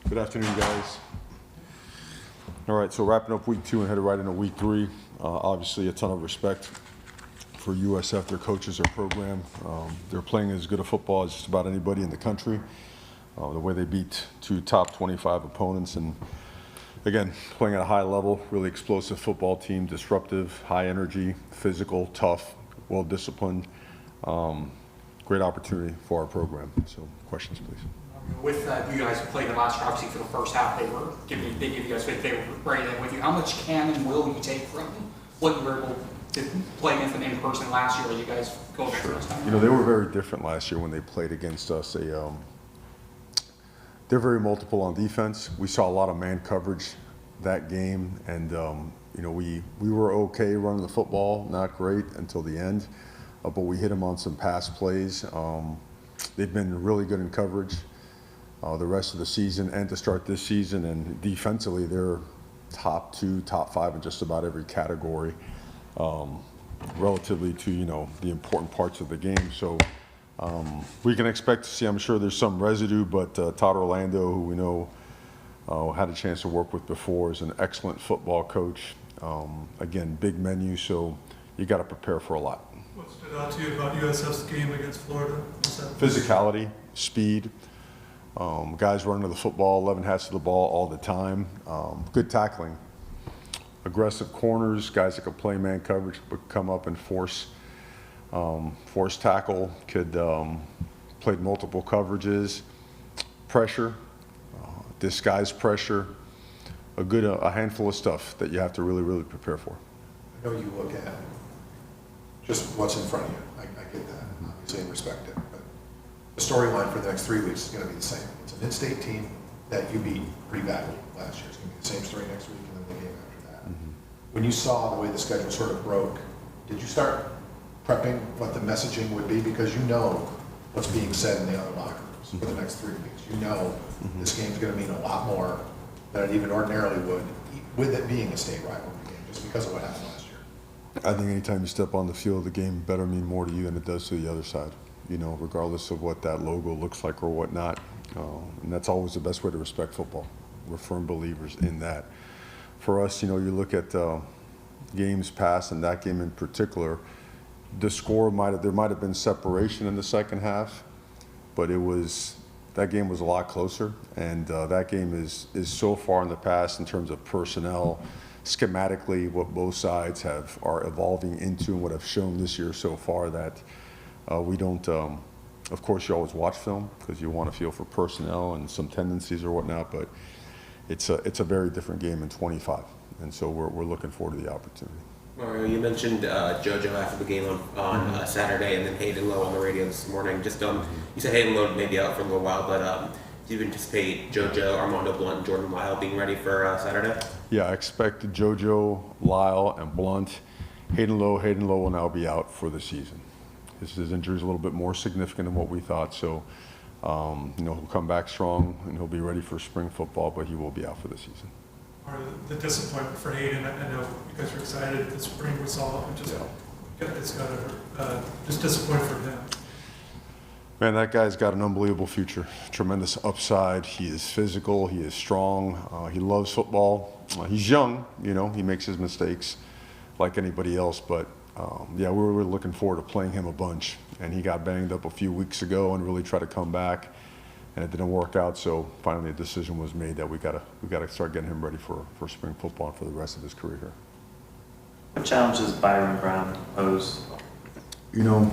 Good afternoon, guys. All right, so wrapping up week 2 and headed right into week 3. Obviously, a ton of respect for USF, their coaches, their program. They're playing as good a football as just about anybody in the country. The way they beat 2 top 25 opponents, and again, playing at a high level, really explosive football team, disruptive, high energy, physical, tough, well-disciplined. Great opportunity for our program. So, questions, please. With you guys playing them last year, obviously for the first half, they gave you guys they were right there with you. How much can and will you take from what you were able to play against them in person last year? As you guys go against this time? You know, they were very different last year when they played against us. They're very multiple on defense. We saw a lot of man coverage that game, and you know, we were okay running the football, not great until the end, but we hit them on some pass plays. They've been really good in coverage the rest of the season and to start this season, and defensively they're top 2, top 5 in just about every category relatively to, you know, the important parts of the game. So we can expect to see, I'm sure there's some residue, but Todd Orlando, who we know had a chance to work with before, is an excellent football coach. Again, big menu, so you got to prepare for a lot. What stood out to you about USF's game against Florida? Physicality, speed. Guys running to the football, 11 hats to the ball all the time. Good tackling. Aggressive corners, guys that could play man coverage, but come up and force tackle, could played multiple coverages. Pressure, disguise pressure, a handful of stuff that you have to really prepare for. I know you look at just what's in front of you. I get that, obviously, and respect it. But the storyline for the next 3 weeks is going to be the same. It's an in-state team that you beat pretty badly last year. It's going to be the same story next week and then the game after that. When you saw the way the schedule sort of broke, did you start prepping what the messaging would be? Because you know what's being said in the other locker rooms for the next 3 weeks. You know this game's going to mean a lot more than it even ordinarily would, with it being a state rivalry game, just because of what happened last year. I think anytime you step on the field, the game better mean more to you than it does to the other side, you know, regardless of what that logo looks like or whatnot. And that's always the best way to respect football. We're firm believers in that. For us, you know, you look at games past, and that game in particular, the score there might have been separation in the second half, but that game was a lot closer, and that game is so far in the past in terms of personnel, schematically, what both sides are evolving into and what have shown this year so far, that we don't. Of course, you always watch film because you want to feel for personnel and some tendencies or whatnot, but it's a very different game in 25, and so we're looking forward to the opportunity. Mario, you mentioned JoJo after the game on Saturday, and then Hayden Lowe on the radio this morning. Just you said Hayden Lowe may be out for a little while, but do you anticipate JoJo, Armando Blunt, and Jordan Lyle being ready for Saturday? Yeah, I expect JoJo, Lyle, and Blunt. Hayden Lowe will now be out for the season. His injury is a little bit more significant than what we thought, so you know, he'll come back strong and he'll be ready for spring football, but he will be out for the season. Or the disappointment for Hayden, I know you guys are excited the spring result, and it's got just disappointing for him. Man, that guy's got an unbelievable future, tremendous upside. He is physical, he is strong, he loves football. He's young, you know, he makes his mistakes like anybody else, but yeah, we were looking forward to playing him a bunch, and he got banged up a few weeks ago and really tried to come back, and it didn't work out. So finally, a decision was made that we gotta start getting him ready for spring football and for the rest of his career here. What challenges Byron Brown pose? You know,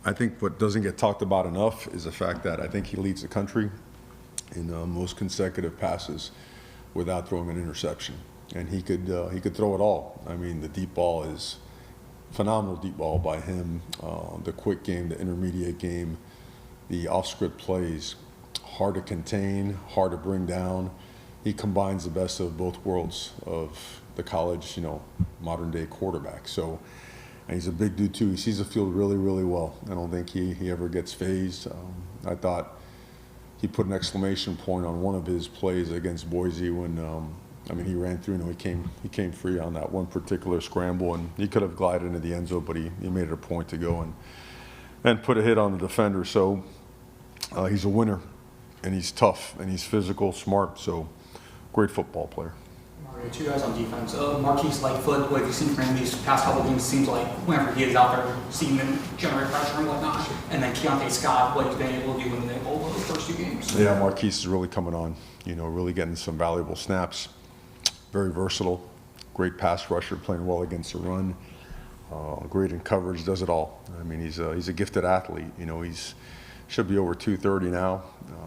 I think what doesn't get talked about enough is the fact that I think he leads the country in most consecutive passes without throwing an interception, and he could throw it all. I mean, the deep ball is phenomenal, deep ball by him. The quick game, the intermediate game, the off-script plays, hard to contain, hard to bring down. He combines the best of both worlds of the college, you know, modern day quarterback. So, and he's a big dude too. He sees the field really well. I don't think he ever gets phased. I thought he put an exclamation point on one of his plays against Boise when I mean, he ran through, you know, he came free on that one particular scramble, and he could have glided into the end zone, but he made it a point to go and put a hit on the defender. So he's a winner. and he's tough, and he's physical, smart, so great football player. Mario, two guys on defense. Marquise Lightfoot, what have you seen from him these past couple games? Seems like whenever he is out there, seeing them generate pressure and whatnot. And then Keontae Scott, what he's been able to do in the those first 2 games. Yeah, Marquise is really coming on, really getting some valuable snaps. Very versatile, great pass rusher, playing well against the run. Great in coverage, does it all. I mean, he's a gifted athlete. He's should be over 230 now,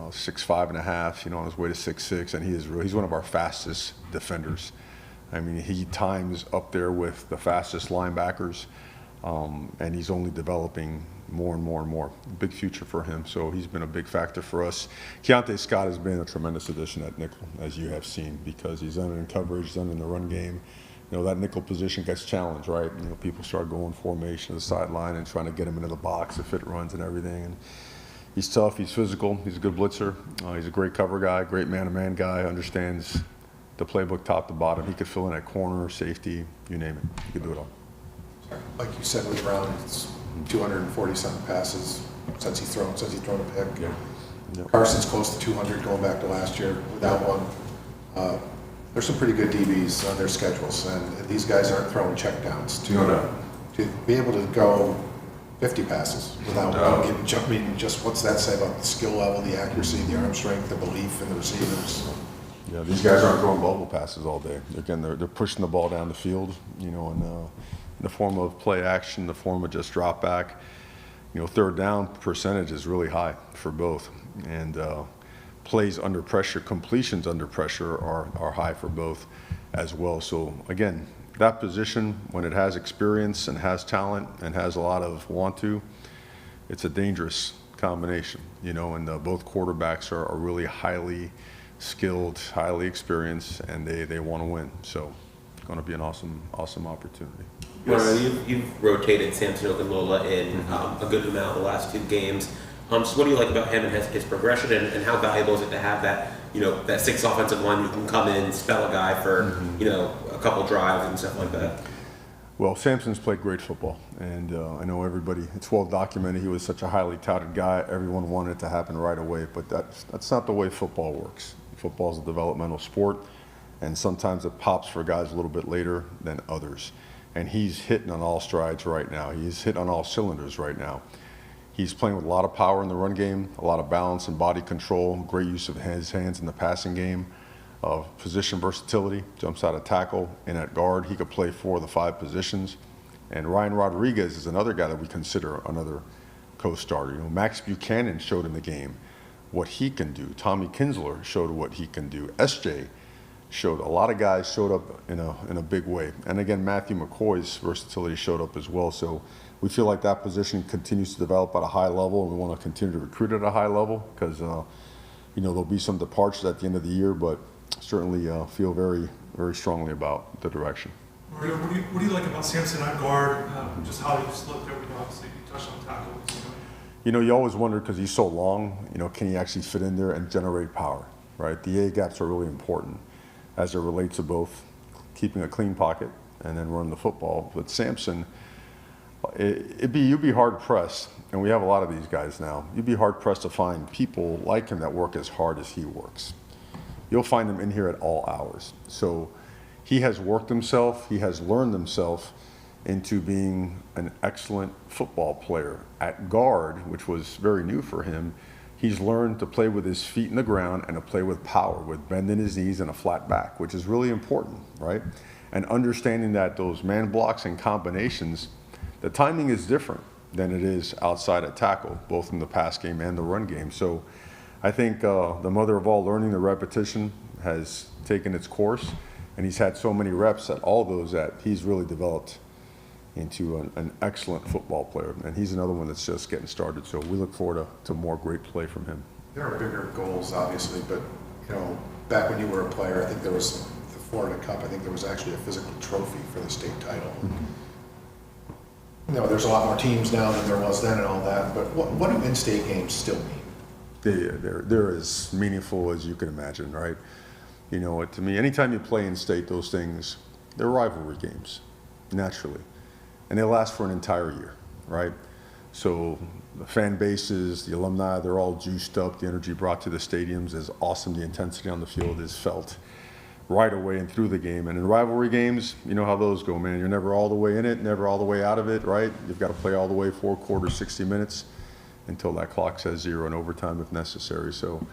6'5" and a half, on his way to 6'6", and he's one of our fastest defenders. I mean, he times up there with the fastest linebackers, and he's only developing more and more and more. Big future for him, so he's been a big factor for us. Keontae Scott has been a tremendous addition at nickel, as you have seen, because he's done it in coverage, done it in the run game. That nickel position gets challenged, right? People start going formation to the sideline and trying to get him into the box if it runs and everything. And he's tough, he's physical, he's a good blitzer. He's a great cover guy, great man-to-man guy, understands the playbook top to bottom. He could fill in at corner, safety, you name it. He could do it all. Like you said with Brown, it's 240-something passes since he's thrown a pick. Yeah. Yep. Carson's close to 200 going back to last year without one. There's some pretty good DBs on their schedules, and these guys aren't throwing checkdowns. To be able to go 50 passes without getting jumping, just what's that say about the skill level, the accuracy, the arm strength, the belief in the receivers? Yeah, these guys aren't throwing bubble passes all day. Again, they're pushing the ball down the field, in the form of play action, the form of just drop back. Third down percentage is really high for both, and plays under pressure, completions under pressure are high for both as well. So again, that position, when it has experience and has talent and has a lot of want to, it's a dangerous combination, and both quarterbacks are really highly skilled, highly experienced, and they want to win. So it's going to be an awesome opportunity. Well, you've rotated Samson Ogunlola in a good amount the last 2 games. So what do you like about him and his progression, and how valuable is it to have that, that 6 offensive line who can come in, spell a guy for, a couple drives and stuff like that? Well, Samson's played great football, and I know everybody, it's well documented, he was such a highly touted guy. Everyone wanted it to happen right away, but that's not the way football works. Football is a developmental sport, and sometimes it pops for guys a little bit later than others. And he's hitting on all strides right now. He's hitting on all cylinders right now. He's playing with a lot of power in the run game, a lot of balance and body control, great use of his hands in the passing game, position versatility, jumps out of tackle, and at guard, he could play 4 of the 5 positions. And Ryan Rodriguez is another guy that we consider another co-starter. Max Buchanan showed in the game what he can do. Tommy Kinsler showed what he can do. SJ showed, a lot of guys showed up in a big way. And again, Matthew McCoy's versatility showed up as well. So we feel like that position continues to develop at a high level, and we want to continue to recruit at a high level because, there'll be some departures at the end of the year, but certainly feel very, very strongly about the direction. Mario, what do you like about Samson on guard? Just how he's looked at, obviously you touched on tackles. You always wonder, because he's so long, can he actually fit in there and generate power, right? The A-gaps are really important as it relates to both keeping a clean pocket and then running the football. But Samson, you'd be hard-pressed, and we have a lot of these guys now, you'd be hard-pressed to find people like him that work as hard as he works. You'll find them in here at all hours. So he has worked himself, he has learned himself into being an excellent football player. At guard, which was very new for him, he's learned to play with his feet in the ground and to play with power, with bending his knees and a flat back, which is really important, right? And understanding that those man blocks and combinations, the timing is different than it is outside at tackle, both in the pass game and the run game. So I think the mother of all learning, the repetition, has taken its course, and he's had so many reps at all those that he's really developed into an excellent football player. And he's another one that's just getting started. So we look forward to more great play from him. There are bigger goals, obviously, but, back when you were a player, I think there was the Florida Cup. I think there was actually a physical trophy for the state title. There's a lot more teams now than there was then and all that, but what do in-state games still mean? They're as meaningful as you can imagine, right? To me, anytime you play in-state, those things, they're rivalry games, naturally. And they last for an entire year, right? So the fan bases, the alumni, they're all juiced up. The energy brought to the stadiums is awesome. The intensity on the field is felt right away and through the game. And in rivalry games, you know how those go, man. You're never all the way in it, never all the way out of it, right? You've got to play all the way 4 quarters, 60 minutes until that clock says 0 and overtime if necessary. So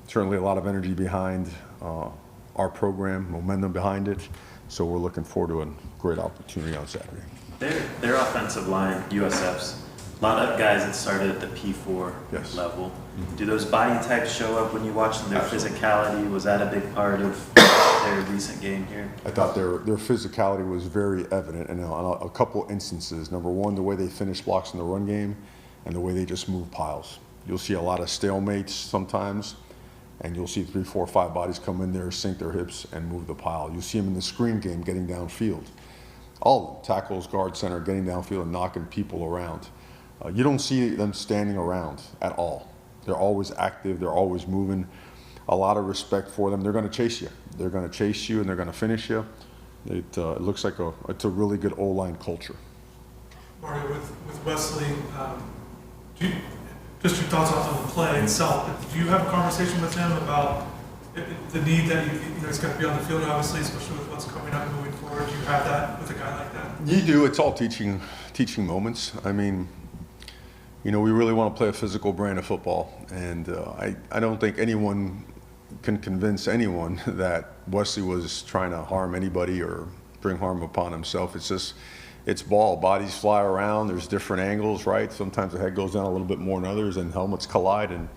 certainly a lot of energy behind our program, momentum behind it. So we're looking forward to a great opportunity on Saturday. Their offensive line, USF's, a lot of guys that started at the P4 Yes. level. Mm-hmm. Do those body types show up when you watch them? Their Absolutely. physicality, was that a big part of their recent game here? I thought their physicality was very evident, and on a couple instances. Number one, the way they finish blocks in the run game, and the way they just move piles. You'll see a lot of stalemates sometimes, and you'll see 3, 4, 5 bodies come in there, sink their hips, and move the pile. You see them in the screen game getting downfield. All of them, tackles, guard, center, getting downfield and knocking people around. You don't see them standing around at all. They're always active. They're always moving. A lot of respect for them. They're going to chase you. They're going to chase you, and they're going to finish you. It looks like it's a really good O-line culture. Mario, with Wesley, just your thoughts on the play itself. Do you have a conversation with him about the need that he's got to be on the field, obviously, especially with what's coming up moving forward? Do you have that with a guy like that? You do. It's all teaching moments. I mean, we really want to play a physical brand of football, and I don't think anyone can convince anyone that Wesley was trying to harm anybody or bring harm upon himself. It's ball. Bodies fly around. There's different angles, right? Sometimes the head goes down a little bit more than others, and helmets collide. And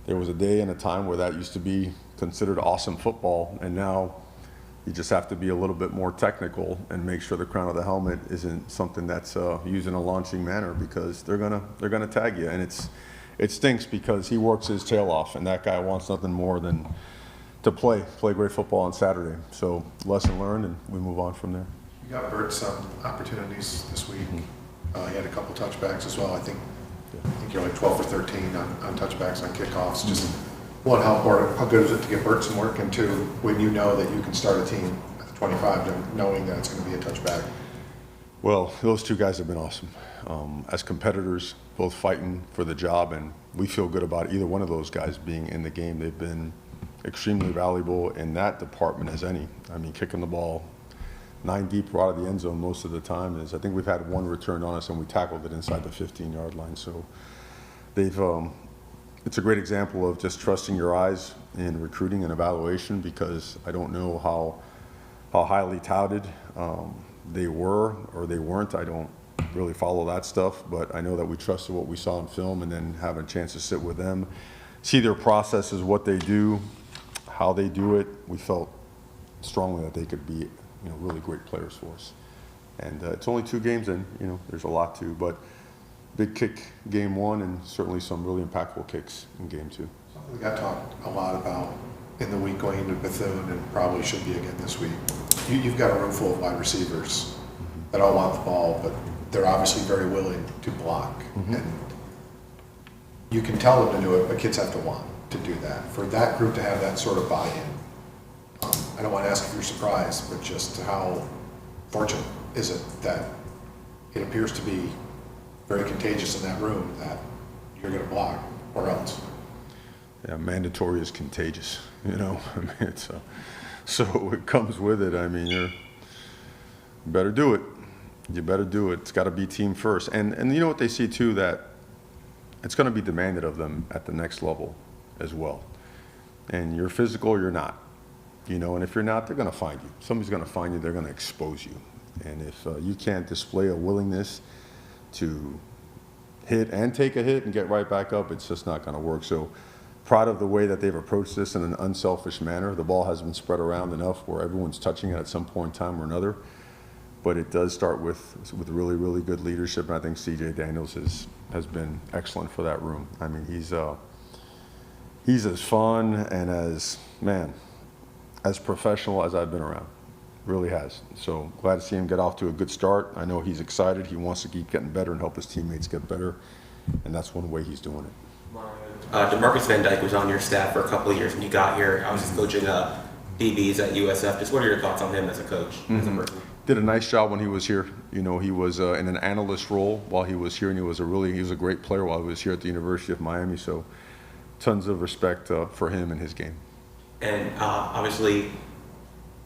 there was a day and a time where that used to be considered awesome football, and now you just have to be a little bit more technical and make sure the crown of the helmet isn't something that's used in a launching manner, because they're gonna tag you, and it stinks because he works his tail off, and that guy wants nothing more than to play great football on Saturday. So lesson learned, and we move on from there. You got Bert some opportunities this week. He had a couple touchbacks as well. I think you're like 12 for 13 on touchbacks on kickoffs. Just one, how good is it to get Bert some work, and two, when you know that you can start a team at the 25, knowing that it's going to be a touchback. Well, those two guys have been awesome. As competitors, both fighting for the job, and we feel good about either one of those guys being in the game. They've been extremely valuable in that department as any. I mean, kicking the ball 9 deep or out of the end zone most of the time. I think we've had one returned on us, and we tackled it inside the 15-yard line. So it's a great example of just trusting your eyes in recruiting and evaluation, because I don't know how highly touted they were or they weren't. I don't really follow that stuff, but I know that we trusted what we saw in film, and then having a chance to sit with them, see their processes, what they do, how they do it. We felt strongly that they could be really great players for us. And it's only 2 games in, there's a lot to, but big kick game 1, and certainly some really impactful kicks in game 2. Something we got talked a lot about in the week going into Bethune, and probably should be again this week. You've got a room full of wide receivers that all want the ball, but they're obviously very willing to block. And you can tell them to do it, but kids have to want to do that. For that group to have that sort of buy-in, I don't want to ask if you're surprised, but just how fortunate is it that it appears to be very contagious in that room that you're going to block, or else? Yeah, mandatory is contagious, I mean, it's so it comes with it. I mean, you better do it. You better do it. It's got to be team first. And you know what they see too, that it's going to be demanded of them at the next level as well. And you're physical or you're not, and if you're not, they're going to find you. Somebody's going to find you. They're going to expose you. And if you can't display a willingness to hit and take a hit and get right back up, it's just not going to work. So proud of the way that they've approached this in an unselfish manner. The ball has been spread around enough where everyone's touching it at some point in time or another. But it does start with really, really good leadership, and I think C.J. Daniels has been excellent for that room. I mean, he's as fun and as professional as I've been around. Really has. So glad to see him get off to a good start. I know he's excited. He wants to keep getting better and help his teammates get better, and that's one way he's doing it. DeMarcus Van Dyke was on your staff for a couple of years when you got here. I was just coaching DBs at USF. Just what are your thoughts on him as a coach, as a person? did a nice job when he was here. You know, he was in an analyst role while he was here, and he was a great player while he was here at the University of Miami. So, tons of respect for him and his game. And obviously,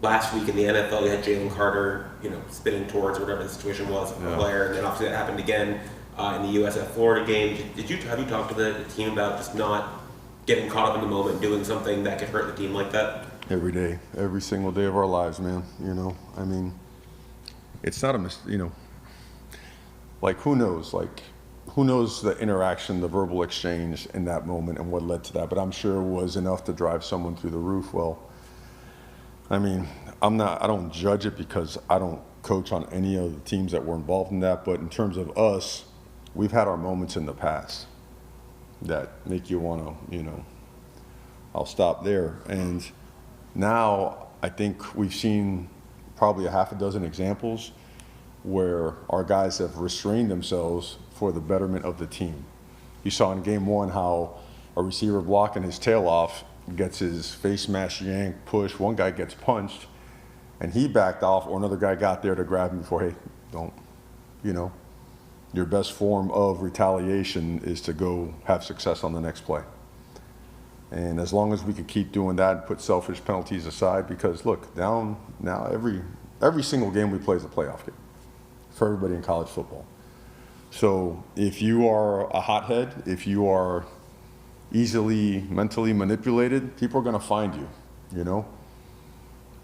last week in the NFL, you had Jalen Carter, spinning towards whatever the situation was, a player, and then obviously that happened again in the USF Florida game. Have you talked to the team about just not getting caught up in the moment, doing something that could hurt the team like that? Every day, every single day of our lives, man. I mean, it's not like who knows? Like, who knows the interaction, the verbal exchange in that moment and what led to that? But I'm sure it was enough to drive someone through the roof. Well, I mean, I don't judge it because I don't coach on any of the teams that were involved in that. But in terms of us, we've had our moments in the past that make you want to, I'll stop there. And now I think we've seen probably a half a dozen examples where our guys have restrained themselves for the betterment of the team. You saw in game one how a receiver blocking his tail off gets his face mask yanked, push. One guy gets punched, and he backed off, or another guy got there to grab him before, hey, don't, your best form of retaliation is to go have success on the next play. And as long as we can keep doing that and put selfish penalties aside, because look, now every single game we play is a playoff game for everybody in college football. So if you are a hothead, if you are easily mentally manipulated, people are going to find you,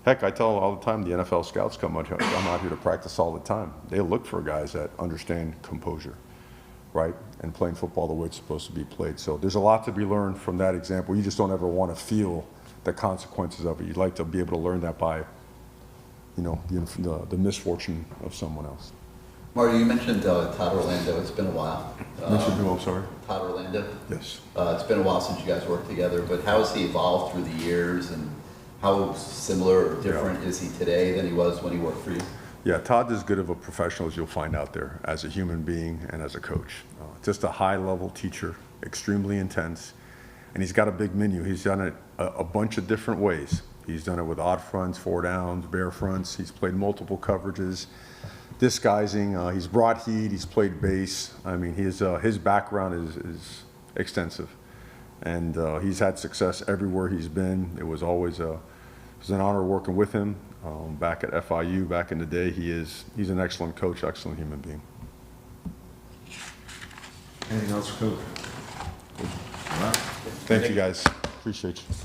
Heck, I tell all the time, the NFL scouts come out here. I'm out here to practice all the time. They look for guys that understand composure, right? And playing football the way it's supposed to be played. So there's a lot to be learned from that example. You just don't ever want to feel the consequences of it. You'd like to be able to learn that by, the misfortune of someone else. Marty, you mentioned Todd Orlando. It's been a while. Mentioned who, I'm sorry? Todd Orlando. Yes. It's been a while since you guys worked together, but how has he evolved through the years, and how similar or different is he today than he was when he worked for you? Yeah, Todd's as good of a professional as you'll find out there as a human being and as a coach. Just a high-level teacher, extremely intense, and he's got a big menu. He's done it a bunch of different ways. He's done it with odd fronts, four downs, bare fronts. He's played multiple coverages, disguising. He's brought heat. He's played base. I mean, his background is extensive, and he's had success everywhere he's been. It was always an honor working with him. Back at FIU, back in the day, he's an excellent coach, excellent human being. Anything else, Coach? All right. Thank you, guys. Appreciate you.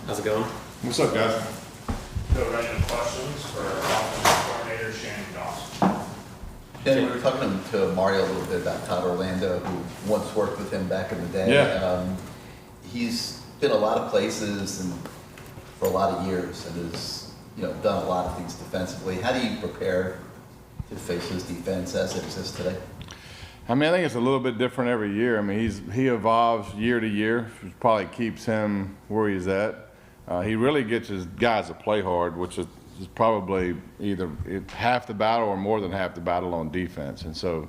How's it going? What's up, guys? Do you have any questions for offensive coordinator Shannon Dawson? Danny, we were talking to Mario a little bit about Todd Orlando, who once worked with him back in the day. Yeah. He's been a lot of places and for a lot of years and has, done a lot of things defensively. How do you prepare to face his defense as it exists today? I mean, I think it's a little bit different every year. I mean, he evolves year to year, which probably keeps him where he's at. He really gets his guys to play hard, which is probably either half the battle or more than half the battle on defense. And so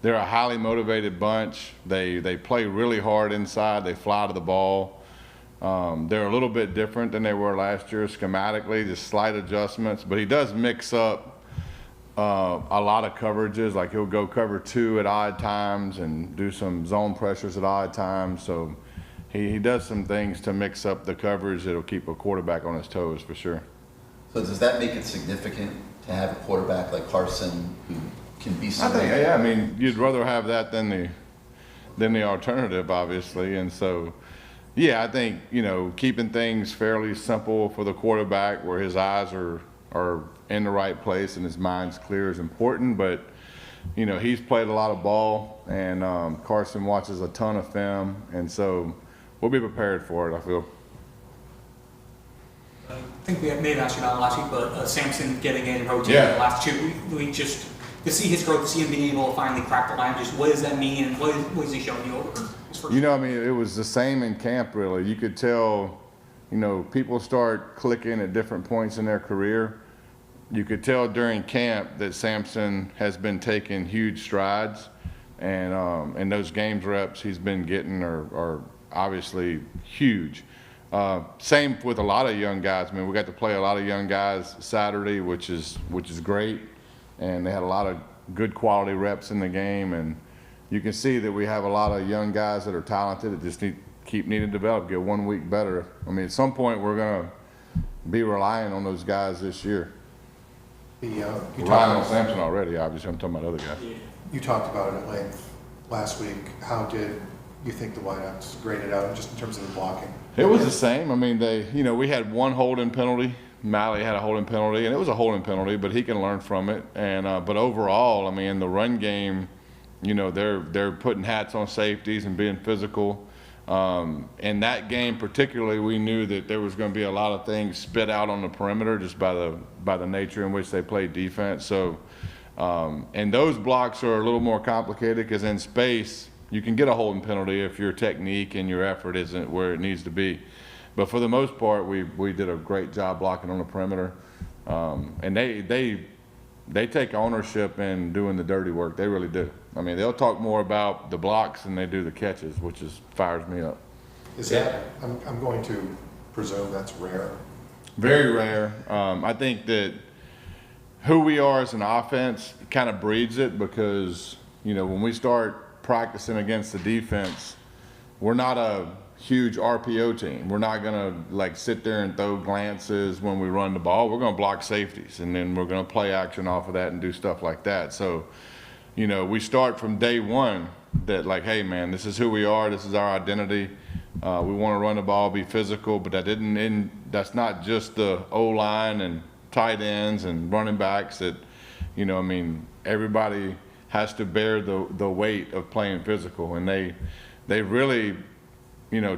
they're a highly motivated bunch. They play really hard inside. They fly to the ball. They're a little bit different than they were last year schematically, just slight adjustments. But he does mix up a lot of coverages. Like he'll go cover 2 at odd times and do some zone pressures at odd times. So he does some things to mix up the coverage that'll keep a quarterback on his toes for sure. So does that make it significant to have a quarterback like Carson who can be so? I think, yeah, I mean, you'd rather have that than the alternative, obviously. And so, yeah, I think, keeping things fairly simple for the quarterback where his eyes are in the right place and his mind's clear is important. But, he's played a lot of ball, and Carson watches a ton of film. And so we'll be prepared for it, I feel. I think we may have asked you about it last week, but Sampson getting in and rotating Yeah. the last 2 weeks, just to see his growth, to see him being able to finally crack the line, just what does that mean and what is he showing you over his first I mean, it was the same in camp, really. You could tell, people start clicking at different points in their career. You could tell during camp that Sampson has been taking huge strides, and those games reps he's been getting are obviously huge. Same with a lot of young guys. I mean, we got to play a lot of young guys Saturday, which is great, and they had a lot of good quality reps in the game. And you can see that we have a lot of young guys that are talented that just keep needing to develop, get 1 week better. I mean, at some point we're gonna be relying on those guys this year. Relying on Sampson already, obviously. I'm talking about other guys. You talked about it at length last week. How did you think the wideouts graded out just in terms of the blocking? It was the same. I mean, we had one holding penalty. Malley had a holding penalty, and it was a holding penalty, but he can learn from it. And but overall, I mean, in the run game, they're putting hats on safeties and being physical. In that game particularly, we knew that there was going to be a lot of things spit out on the perimeter just by the nature in which they played defense. So, and those blocks are a little more complicated because in space, you can get a holding penalty if your technique and your effort isn't where it needs to be. But for the most part, we did a great job blocking on the perimeter. And they take ownership in doing the dirty work. They really do. I mean, they'll talk more about the blocks than they do the catches, which fires me up. Is that, I'm going to presume that's rare. Very rare. I think that who we are as an offense kind of breeds it because, when we start practicing against the defense, we're not a huge RPO team. We're not gonna sit there and throw glances when we run the ball. We're gonna block safeties, and then we're gonna play action off of that and do stuff like that. So, we start from day one that hey man, this is who we are. This is our identity. We want to run the ball, be physical, but that's not just the O-line and tight ends and running backs that, everybody has to bear the weight of playing physical, and they really,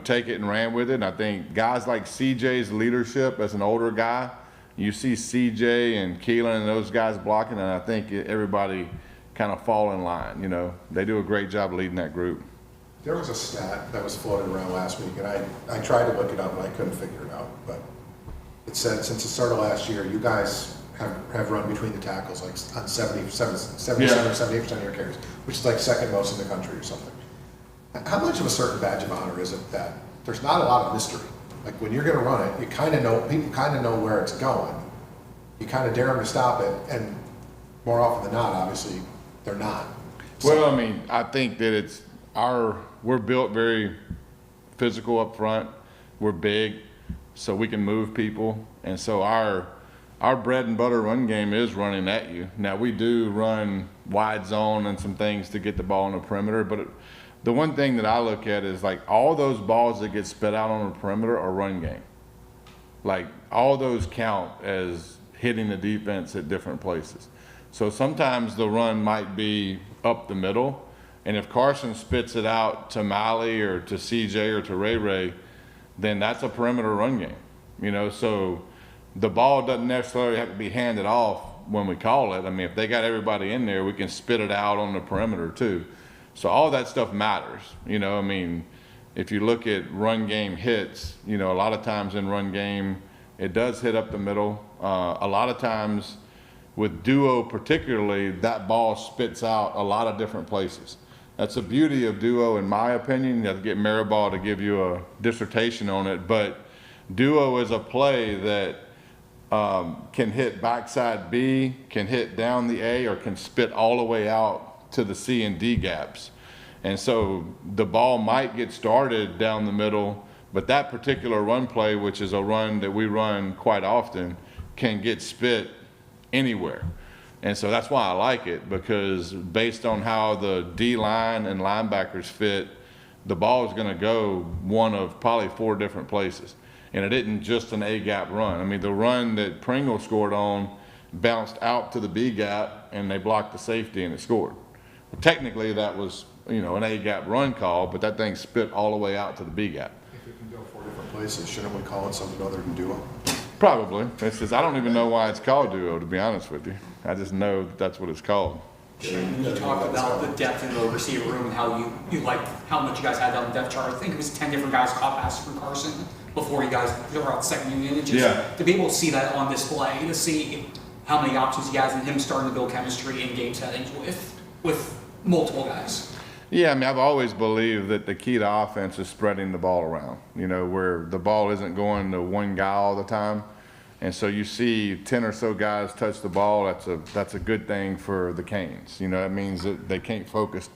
take it and ran with it. And I think guys like CJ's leadership as an older guy, you see CJ and Keelan and those guys blocking, and I think everybody kind of fall in line. They do a great job leading that group. There was a stat that was floated around last week, and I tried to look it up, and I couldn't figure it out. But it said since the start of last year, you guys have run between the tackles on 77 or 78% of your carries, which is second most in the country or something. How much of a certain badge of honor is it that there's not a lot of mystery? When you're going to run it, you kind of know, people kind of know where it's going. You kind of dare them to stop it, and more often than not, obviously, they're not. Well, I mean, I think that we're built very physical up front. We're big, so we can move people, and so our bread and butter run game is running at you. Now we do run wide zone and some things to get the ball on the perimeter, but the one thing that I look at is all those balls that get spit out on the perimeter are run game. Like, all those count as hitting the defense at different places. So sometimes the run might be up the middle, and if Carson spits it out to Mally or to CJ or to Ray, then that's a perimeter run game, you know? So the ball doesn't necessarily have to be handed off when we call it. I mean, if they got everybody in there, we can spit it out on the perimeter too. So all that stuff matters, you know? I mean, if you look at run game hits, you know, a lot of times in run game, it does hit up the middle. A lot of times with duo particularly, that ball spits out a lot of different places. That's the beauty of duo, in my opinion. You have to get Maribal to give you a dissertation on it, but duo is a play that can hit backside B, can hit down the A, or can spit all the way out to the C and D gaps. And so the ball might get started down the middle, but that particular run play, which is a run that we run quite often, can get spit anywhere. And so that's why I like it, because based on how the D line and linebackers fit, the ball is going to go one of probably 4 different places. And it isn't just an A gap run. I mean, the run that Pringle scored on bounced out to the B gap, and they blocked the safety and it scored. Well, technically that was, you know, an A gap run call, but that thing spit all the way out to the B gap. If it can go 4 different places, shouldn't we call it something other than duo? Probably. It's just, I don't even know why it's called duo, to be honest with you. I just know that that's what it's called. Shane, you talked about the depth in the receiver room and how you liked how much you guys had on the depth chart. I think it was 10 different guys caught passes from Carson before you guys were out second unit. And just to be able to see that on display, to see how many options he has and him starting to build chemistry in game settings with multiple guys. Yeah, I mean, I've always believed that the key to offense is spreading the ball around, you know, where the ball isn't going to one guy all the time. And so you see 10 or so guys touch the ball, that's a good thing for the Canes. You know, that means that they can't focus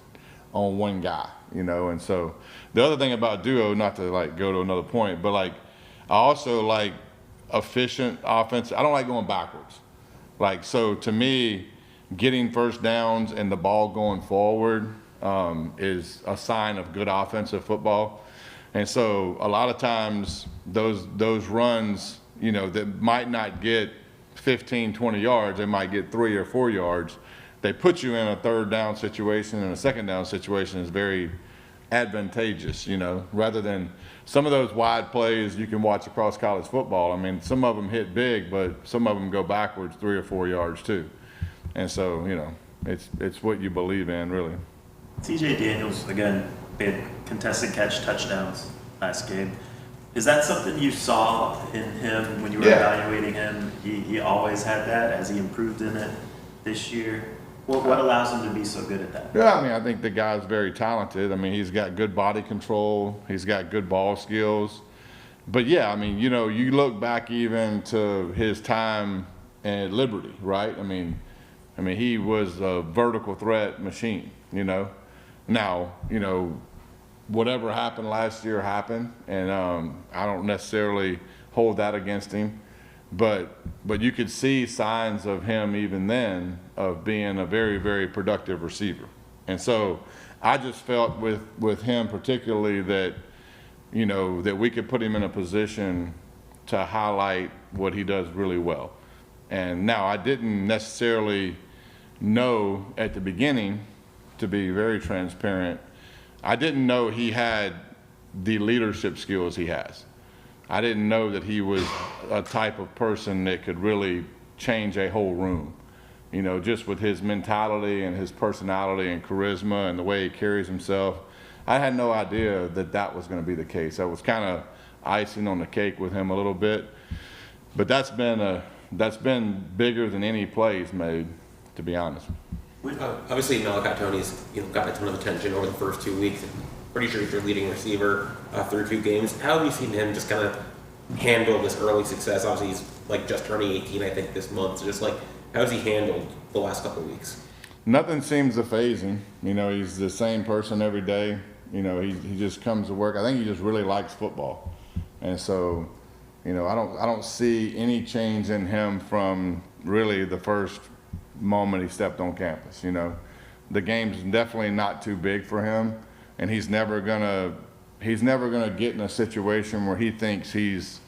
on one guy, you know. And so the other thing about duo, not to like go to another point, but like I also like efficient offense. I don't like going backwards. Like, so to me, getting first downs and the ball going forward is a sign of good offensive football. And so a lot of times those runs, you know, that might not get 15, 20 yards, they might get 3 or 4 yards. They put you in a third down situation, and a second down situation is very advantageous, you know, rather than some of those wide plays you can watch across college football. I mean, some of them hit big, but some of them go backwards 3 or 4 yards too. And so, you know, it's what you believe in, really. TJ Daniels, again, big contested catch touchdowns last game. Is that something you saw in him when you were evaluating him? He always had that as he improved in it this year. What allows him to be so good at that? Yeah, I mean, I think the guy's very talented. I mean, he's got good body control. He's got good ball skills. But yeah, I mean, you know, you look back even to his time at Liberty, right? I mean, he was a vertical threat machine, you know. Now, you know, whatever happened last year happened, and I don't necessarily hold that against him, but you could see signs of him even then of being a very, very productive receiver. And so I just felt with him particularly that, you know, that we could put him in a position to highlight what he does really well. And now I didn't necessarily know at the beginning, to be very transparent, I didn't know he had the leadership skills he has. I didn't know that he was a type of person that could really change a whole room. You know, just with his mentality and his personality and charisma and the way he carries himself, I had no idea that that was going to be the case. That was kind of icing on the cake with him a little bit. But that's been bigger than any play he's made, to be honest. Obviously, Malachi Tony's gotten a ton of attention over the first 2 weeks. I'm pretty sure he's your leading receiver through 2 games. How have you seen him just kind of handle this early success? Obviously, he's like just turning 18, I think, this month. So just like, how has he handled the last couple of weeks? Nothing seems to faze him. You know, he's the same person every day. You know, he just comes to work. I think he just really likes football, and so, you know, I don't see any change in him from really the first moment he stepped on campus. You know, the game's definitely not too big for him, and he's never gonna get in a situation where he thinks he's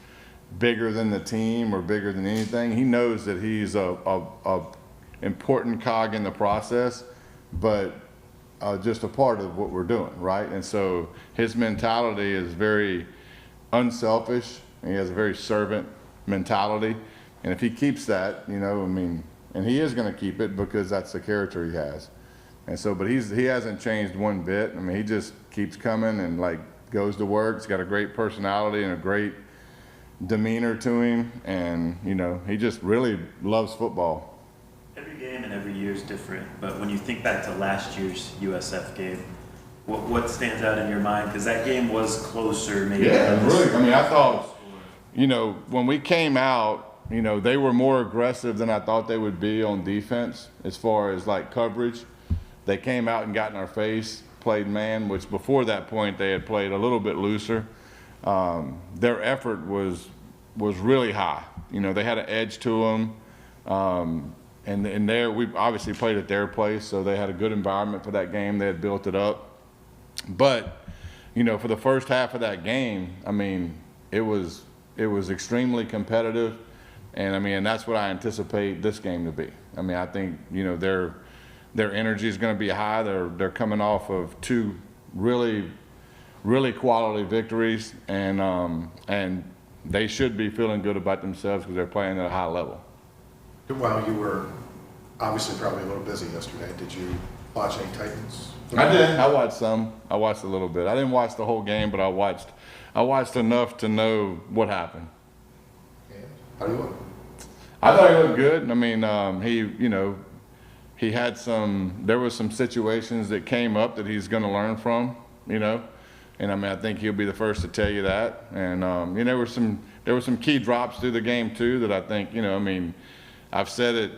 bigger than the team or bigger than anything. He knows that he's a important cog in the process, but just a part of what we're doing, right? And so his mentality is very unselfish, and he has a very servant mentality. And if he keeps that, you know, I mean, and he is going to keep it because that's the character he has. And so, but he hasn't changed one bit. I mean, he just keeps coming and like goes to work. He's got a great personality and a great demeanor to him, and you know, he just really loves football. Every game and every year is different, but when you think back to last year's USF game, what stands out in your mind? Because that game was closer, maybe. Yeah, really. I mean, I thought, you know, when we came out, you know, they were more aggressive than I thought they would be on defense as far as like coverage. They came out and got in our face, played man, which before that point they had played a little bit looser. Their effort was really high. You know, they had an edge to them. And there, we obviously played at their place, so they had a good environment for that game. They had built it up. But, you know, for the first half of that game, I mean, it was extremely competitive. And, I mean, and that's what I anticipate this game to be. I mean, I think, you know, their energy is going to be high. They're coming off of two really quality victories, and they should be feeling good about themselves because they're playing at a high level. While you were obviously probably a little busy yesterday, did you watch any Titans? I did. I watched some. I watched a little bit. I didn't watch the whole game, but I watched enough to know what happened. And how do you look? I thought he looked good. I mean, he had there was some situations that came up that he's going to learn from, you know. And I mean, I think he'll be the first to tell you that. And you know, there were some key drops through the game too that I think, you know, I mean, I've said it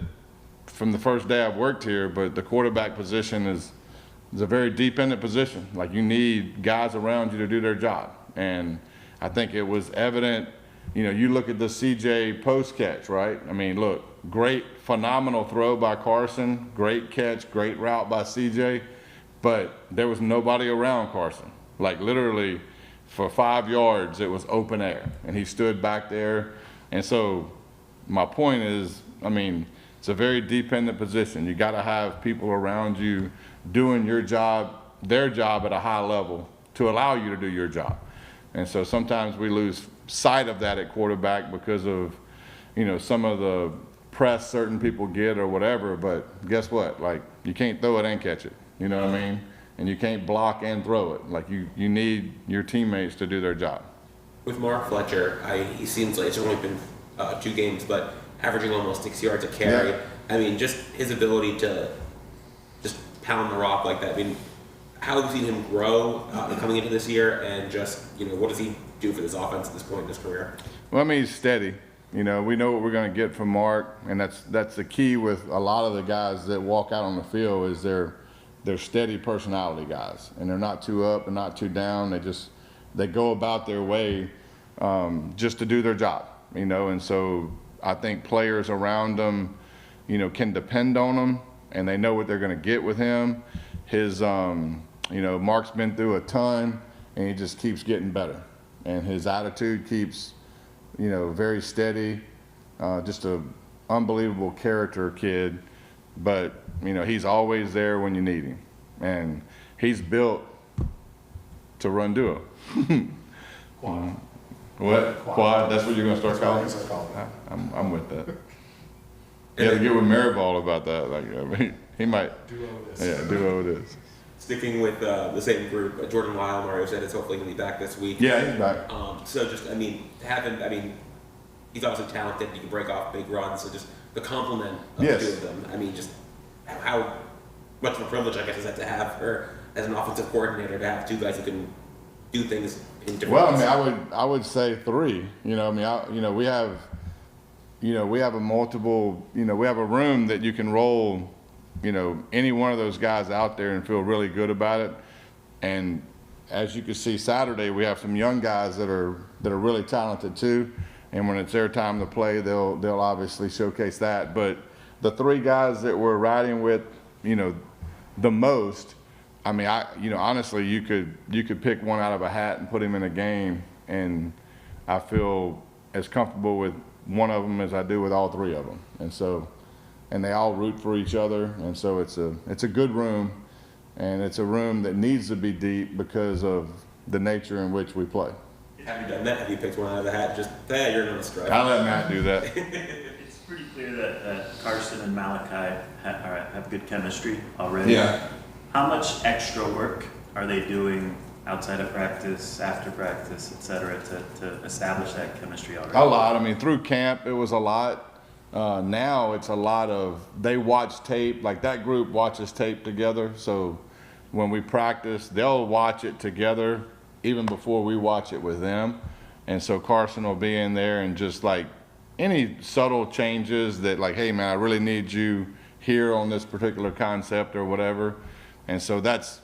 from the first day I've worked here, but the quarterback position is a very deep-ended position. Like, you need guys around you to do their job. And I think it was evident, you know, you look at the CJ post catch, right? I mean, look, great, phenomenal throw by Carson, great catch, great route by CJ, but there was nobody around Carson. Like, literally for 5 yards, it was open air, and he stood back there. And so my point is, I mean, it's a very dependent position. You got to have people around you doing your job, their job at a high level to allow you to do your job. And so sometimes we lose sight of that at quarterback because of, you know, some of the press certain people get or whatever. But guess what? Like, you can't throw it and catch it. You know what I mean? And you can't block and throw it. Like, you need your teammates to do their job. With Mark Fletcher, he seems like it's only been 2 games, but averaging almost 6 yards a carry. Yeah. I mean, just his ability to just pound the rock like that. I mean, how have you seen him grow coming into this year, and just, you know, what does he do for this offense at this point in his career? Well, I mean, he's steady. You know, we know what we're going to get from Mark, and that's the key with a lot of the guys that walk out on the field is they're steady personality guys, and they're not too up and not too down. They go about their way just to do their job, you know. And so I think players around them, you know, can depend on him, and they know what they're going to get with him. His, you know, Mark's been through a ton, and he just keeps getting better, and his attitude keeps, you know, very steady. Just a unbelievable character kid, but you know, he's always there when you need him, and he's built to run duo. What? Quad? That's what you're gonna start calling it? I'm with that. You have to get with Mariball about that. Like, I mean, he might. Duo it is. Yeah, duo it is. Sticking with the same group, Jordan Weil, Mario said, is hopefully going to be back this week. Yeah, he's back. So just, I mean, he's obviously talented. He can break off big runs. So just the complement of Yes. the 2 of them. I mean, just how much of a privilege, I guess, is that to have, or as an offensive coordinator, to have 2 guys who can do things in different Well, ways? I mean, I would say 3. You know, I mean, we have a multiple. You know, we have a room that you can roll, you know, any one of those guys out there and feel really good about it. And as you can see Saturday, we have some young guys that are really talented too. And when it's their time to play, they'll obviously showcase that. But the 3 guys that we're riding with, you know, the most, I mean, honestly, you could pick one out of a hat and put him in a game, and I feel as comfortable with one of them as I do with all three of them. And so, and they all root for each other. And so it's a good room, and it's a room that needs to be deep because of the nature in which we play. Have you done that? Have you picked one out of the hat? Just, hey, you're gonna strike. I let Matt do that. It's pretty clear that Carson and Malachi have good chemistry already. Yeah. How much extra work are they doing outside of practice, after practice, et cetera, to establish that chemistry already? A lot. I mean, through camp, it was a lot. Now it's a lot of, they watch tape, like that group watches tape together. So when we practice, they'll watch it together even before we watch it with them. And so Carson will be in there and just like any subtle changes that like, hey man, I really need you here on this particular concept or whatever. And so that's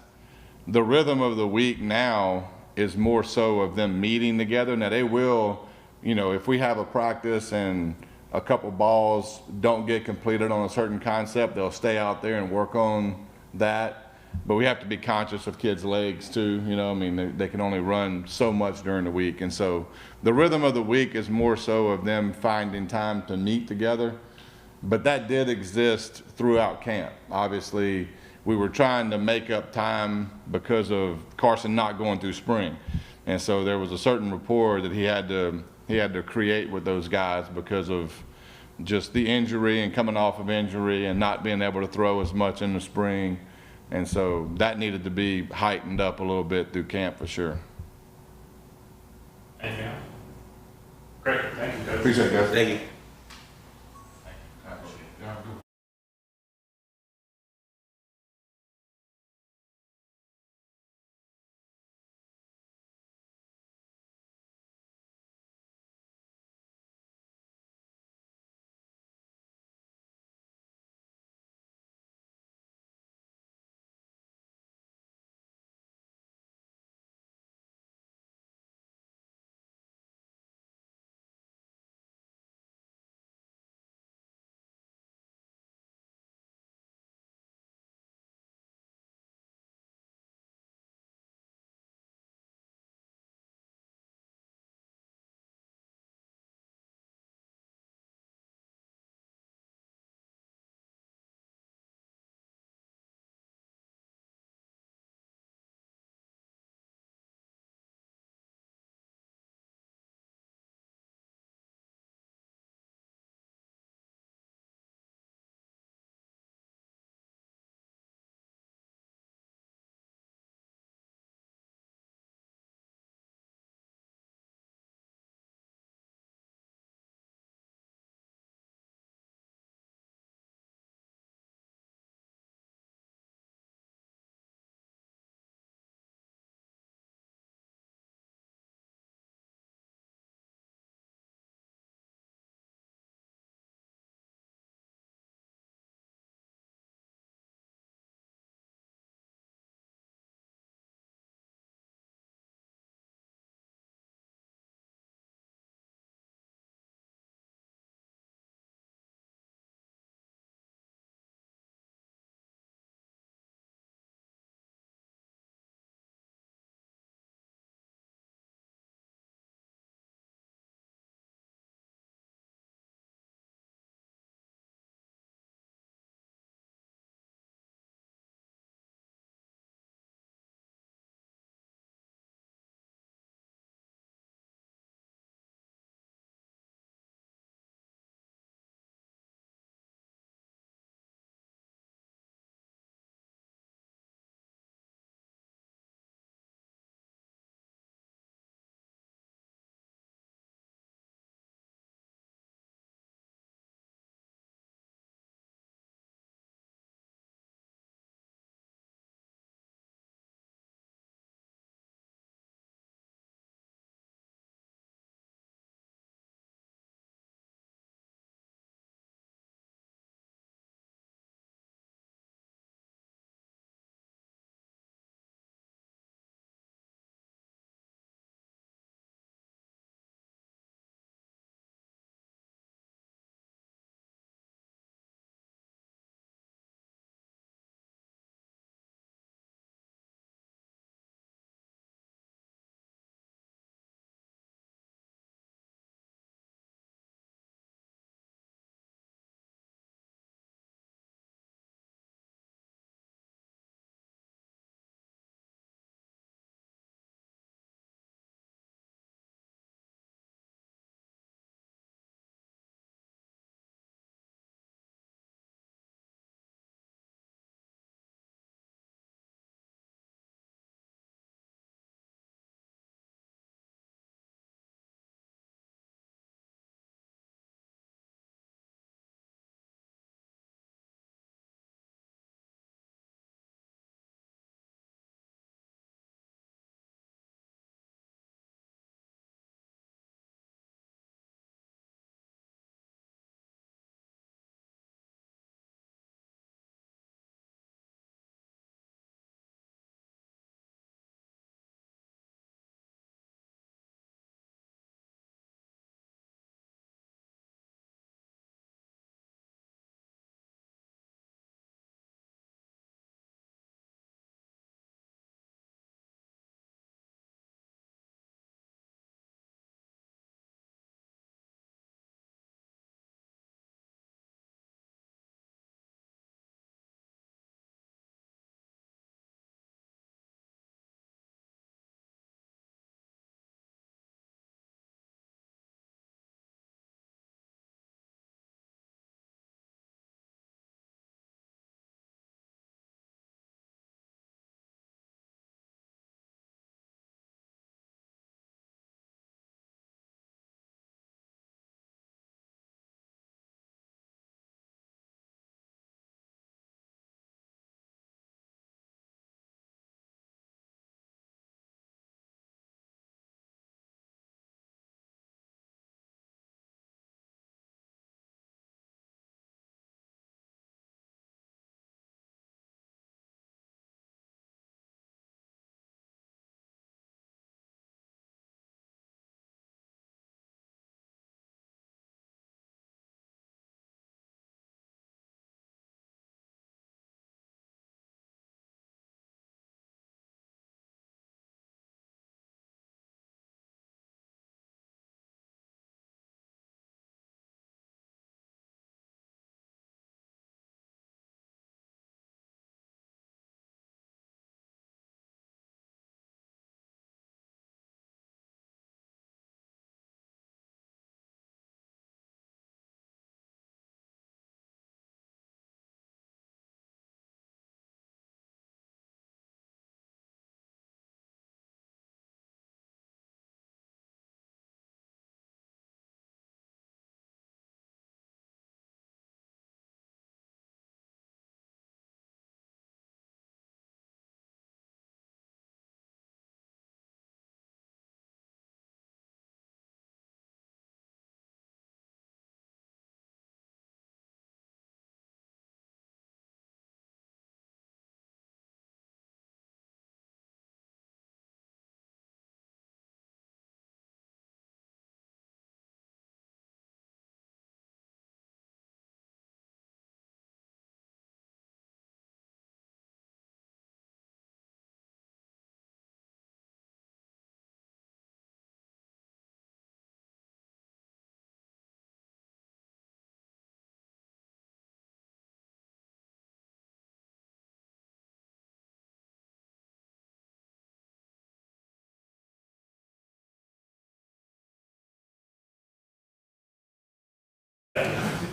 the rhythm of the week now, is more so of them meeting together. Now they will, you know, if we have a practice and a couple balls don't get completed on a certain concept, they'll stay out there and work on that. But we have to be conscious of kids' legs too, you know, I mean, they can only run so much during the week. And so the rhythm of the week is more so of them finding time to meet together. But that did exist throughout camp. Obviously, we were trying to make up time because of Carson not going through spring. And so there was a certain rapport that he had to create with those guys because of just the injury and coming off of injury and not being able to throw as much in the spring. And so that needed to be heightened up a little bit through camp for sure. Anything else? Great, thank you, Coach. Appreciate it, guys. Thank you.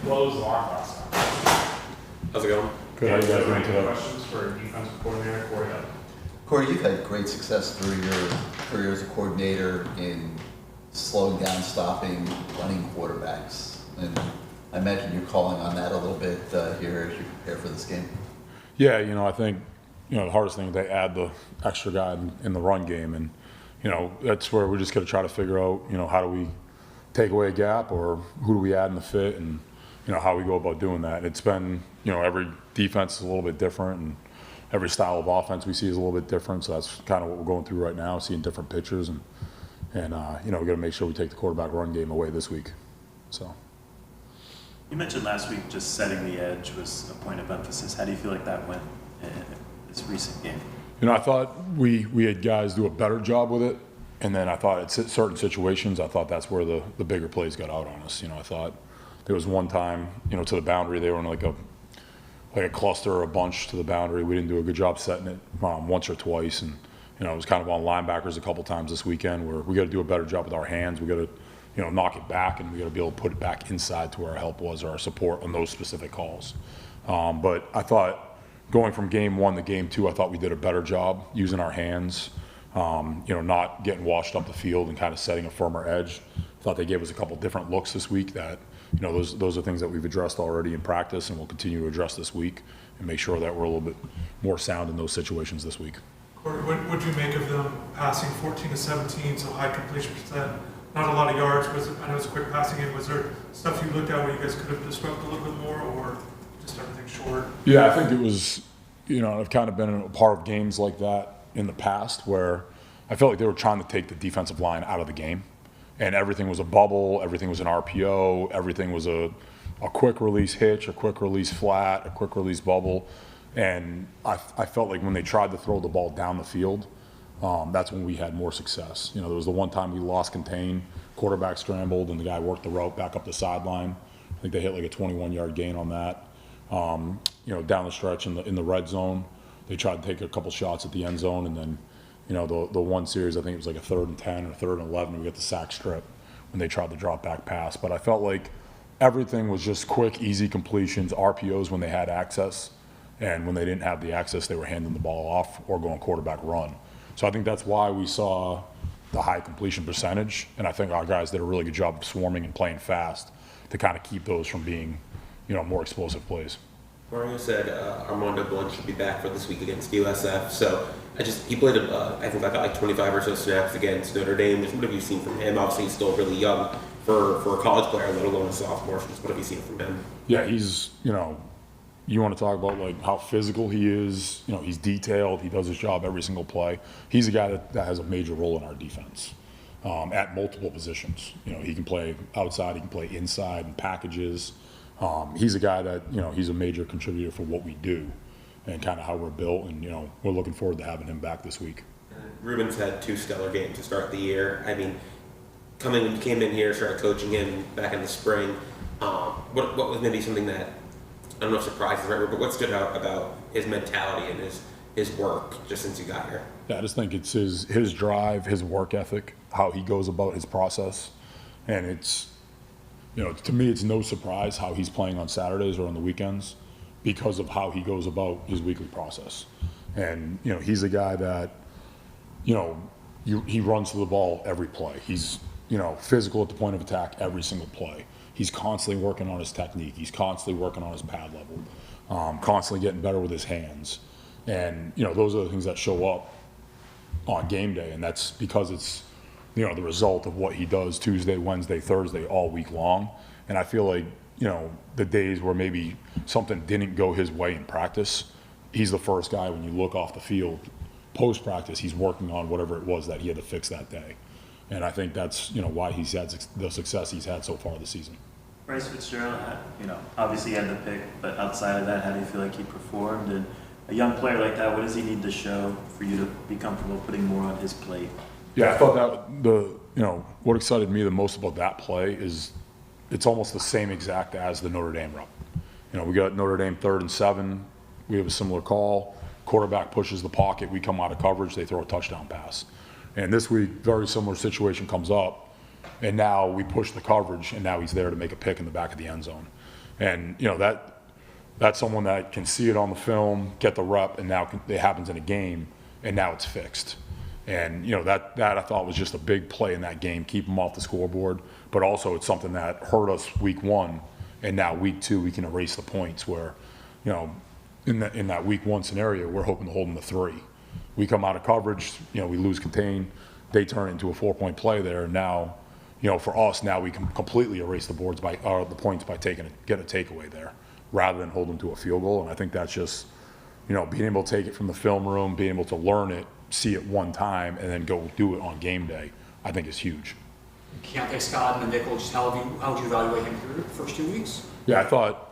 What was the lock last time? How's it going? Good, how you guys doing Any today? questions for defensive coordinator Corey Hutt? Corey, you've had great success through your career as a coordinator in slowing down, stopping, running quarterbacks. And I imagine you're calling on that a little bit here as you prepare for this game. Yeah, I think, the hardest thing is they add the extra guy in the run game. And, that's where we're just going to try to figure out, how do we take away a gap or who do we add in the fit and, how we go about doing that. It's been, every defense is a little bit different and every style of offense we see is a little bit different. So that's kind of what we're going through right now, seeing different pitchers. And we got to make sure we take the quarterback run game away this week. So. You mentioned last week just setting the edge was a point of emphasis. How do you feel like that went in this recent game? I thought we had guys do a better job with it. And then I thought at certain situations, I thought that's where the bigger plays got out on us. I thought there was one time, to the boundary, they were in like a cluster or a bunch to the boundary. We didn't do a good job setting it once or twice. And, it was kind of on linebackers a couple times this weekend where we got to do a better job with our hands. We got to, knock it back and we got to be able to put it back inside to where our help was or our support on those specific calls. But I thought going from game 1 to game 2, I thought we did a better job using our hands, not getting washed up the field and kind of setting a firmer edge. I thought they gave us a couple different looks this week that, those are things that we've addressed already in practice and we'll continue to address this week and make sure that we're a little bit more sound in those situations this week. Corey, what would you make of them passing 14 to 17, so high completion percent? Not a lot of yards. I know it's a quick passing game. Was there stuff you looked at where you guys could have disrupted a little bit more, or just everything short? Yeah, I think it was, I've kind of been a part of games like that in the past where I felt like they were trying to take the defensive line out of the game. And everything was a bubble, everything was an RPO, everything was a quick release hitch, a quick release flat, a quick release bubble. And I felt like when they tried to throw the ball down the field, that's when we had more success. There was the one time we lost contain, quarterback scrambled, and the guy worked the route back up the sideline. I think they hit like a 21-yard gain on that. Down the stretch in the red zone, they tried to take a couple shots at the end zone, and then, the one series, I think it was like a 3rd and 10 or 3rd and 11, we got the sack strip when they tried to drop back pass. But I felt like everything was just quick, easy completions, RPOs when they had access. And when they didn't have the access, they were handing the ball off or going quarterback run. So I think that's why we saw the high completion percentage. And I think our guys did a really good job of swarming and playing fast to kind of keep those from being, more explosive plays. Mario said Armando Blunt should be back for this week against USF. So he played, I think I got like 25 or so snaps against Notre Dame. What have you seen from him? Obviously, he's still really young for a college player, let alone a sophomore. What have you seen from him? Yeah, he's, you want to talk about like how physical he is, he's detailed, he does his job every single play. He's a guy that has a major role in our defense at multiple positions. He can play outside, he can play inside in packages. He's a guy that, he's a major contributor for what we do and kind of how we're built. And, we're looking forward to having him back this week. Ruben's had 2 stellar games to start the year. I mean, when you came in here, started coaching him back in the spring, what was maybe something that, I don't know if surprise is the right word, but what stood out about his mentality and his work just since you got here? Yeah, I just think it's his drive, his work ethic, how he goes about his process. And it's, to me, it's no surprise how he's playing on Saturdays or on the weekends because of how he goes about his weekly process. And, he's a guy that, he runs to the ball every play. He's, physical at the point of attack every single play. He's constantly working on his technique. He's constantly working on his pad level, constantly getting better with his hands. And, those are the things that show up on game day. And that's because it's, the result of what he does Tuesday, Wednesday, Thursday, all week long. And I feel like, the days where maybe something didn't go his way in practice, he's the first guy when you look off the field, post-practice, he's working on whatever it was that he had to fix that day. And I think that's, why he's had the success he's had so far this season. Bryce Fitzgerald, obviously he had the pick, but outside of that, how do you feel like he performed? And a young player like that, what does he need to show for you to be comfortable putting more on his plate? Yeah, I thought that what excited me the most about that play is it's almost the same exact as the Notre Dame route. We got Notre Dame 3rd and 7. We have a similar call. Quarterback pushes the pocket. We come out of coverage. They throw a touchdown pass. And this week, very similar situation comes up. And now we push the coverage, and now he's there to make a pick in the back of the end zone. And, you know, that's someone that can see it on the film, get the rep, and now it happens in a game, and now it's fixed. And, you know, that I thought was just a big play in that game, keep them off the scoreboard. But also it's something that hurt us week 1, and now week 2 we can erase the points where, you know, in that week 1 scenario, we're hoping to hold them to 3. We come out of coverage, you know, we lose contain, they turn it into a 4-point play there. And now, you know, for us, now we can completely erase the points by getting a takeaway there, rather than hold them to a field goal. And I think that's just, you know, being able to take it from the film room, being able to learn it, see it one time, and then go do it on game day, I think is huge. Keontae Scott and the nickel, just how would you evaluate him through the first 2 weeks? Yeah, I thought,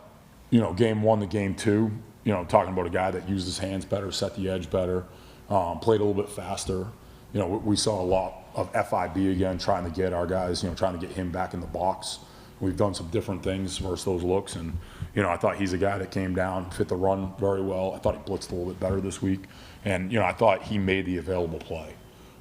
you know, game 1 to game 2, you know, talking about a guy that used his hands better, set the edge better, played a little bit faster. You know, we saw a lot of FIB again, trying to get our guys, you know, trying to get him back in the box. We've done some different things versus those looks, and, you know, I thought he's a guy that came down, fit the run very well. I thought he blitzed a little bit better this week, and, you know, I thought he made the available play.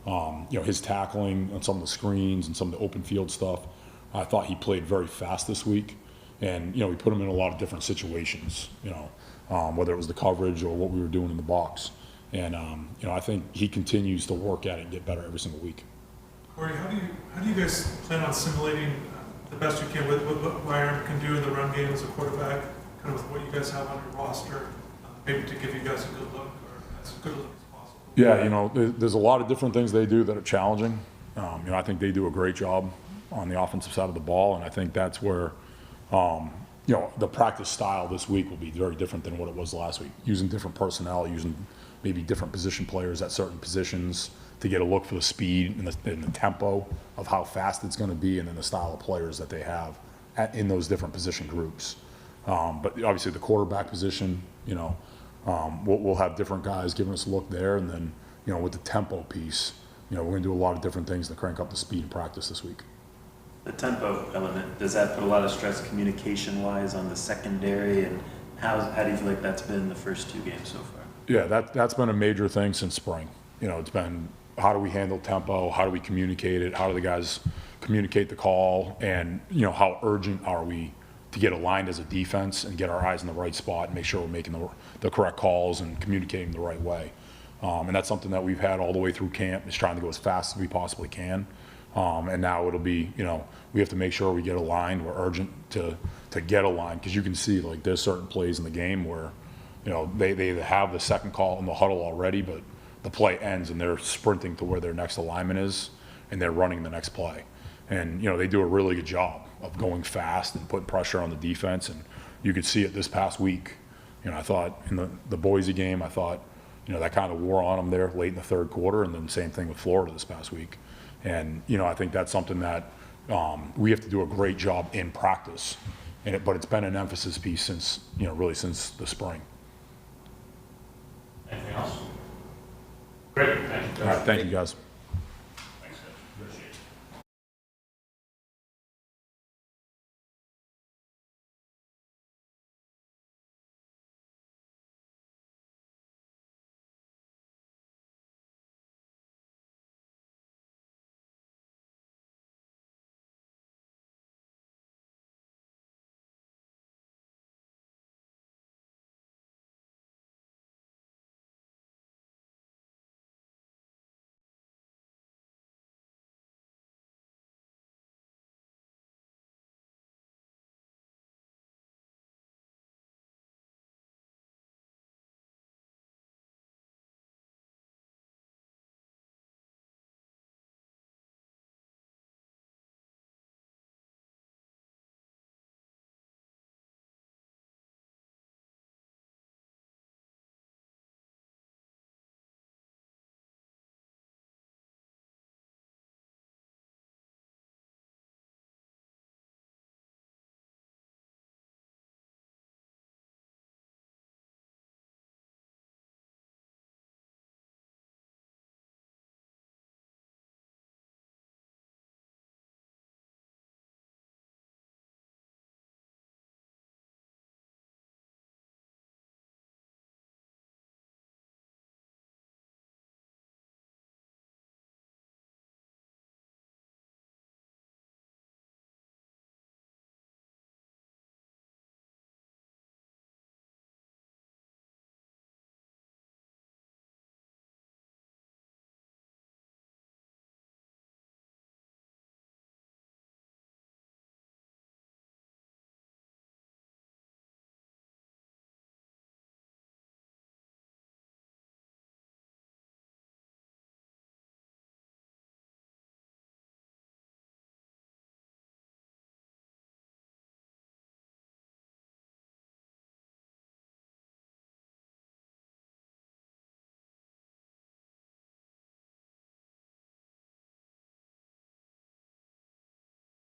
You know, his tackling on some of the screens and some of the open field stuff, I thought he played very fast this week. And, you know, we put him in a lot of different situations, you know, whether it was the coverage or what we were doing in the box. And, you know, I think he continues to work at it and get better every single week. Corey, how do you guys plan on simulating the best you can with what Byron can do in the run game as a quarterback, kind of with what you guys have on your roster, maybe to give you guys a good look, or as good a look as possible? Yeah, you know, there's a lot of different things they do that are challenging. You know, I think they do a great job on the offensive side of the ball, and I think that's where, you know, the practice style this week will be very different than what it was last week, using different personnel, using maybe different position players at certain positions to get a look for the speed and the tempo of how fast it's going to be, and then the style of players that they have in those different position groups. But obviously the quarterback position, you know, we'll have different guys giving us a look there, and then, you know, with the tempo piece, you know, we're going to do a lot of different things to crank up the speed in practice this week. The tempo element, does that put a lot of stress communication-wise on the secondary, and how do you feel like that's been the first 2 games so far? Yeah, that's been a major thing since spring. You know, it's been how do we handle tempo, how do we communicate it, how do the guys communicate the call, and, you know, how urgent are we to get aligned as a defense and get our eyes in the right spot and make sure we're making the correct calls and communicating the right way. And that's something that we've had all the way through camp, is trying to go as fast as we possibly can. And now it'll be, you know, we have to make sure we get aligned. We're urgent to get aligned, because you can see, like, there's certain plays in the game where, you know, they either have the second call in the huddle already, but the play ends and they're sprinting to where their next alignment is, and they're running the next play. And, you know, they do a really good job of going fast and putting pressure on the defense, and you could see it this past week. You know, I thought in the Boise game, I thought, you know, that kind of wore on them there late in the third quarter, and then same thing with Florida this past week. And, you know, I think that's something that we have to do a great job in practice, but it's been an emphasis piece since, you know, really since the spring. Anything else? Great, thank you. All right, thank you guys.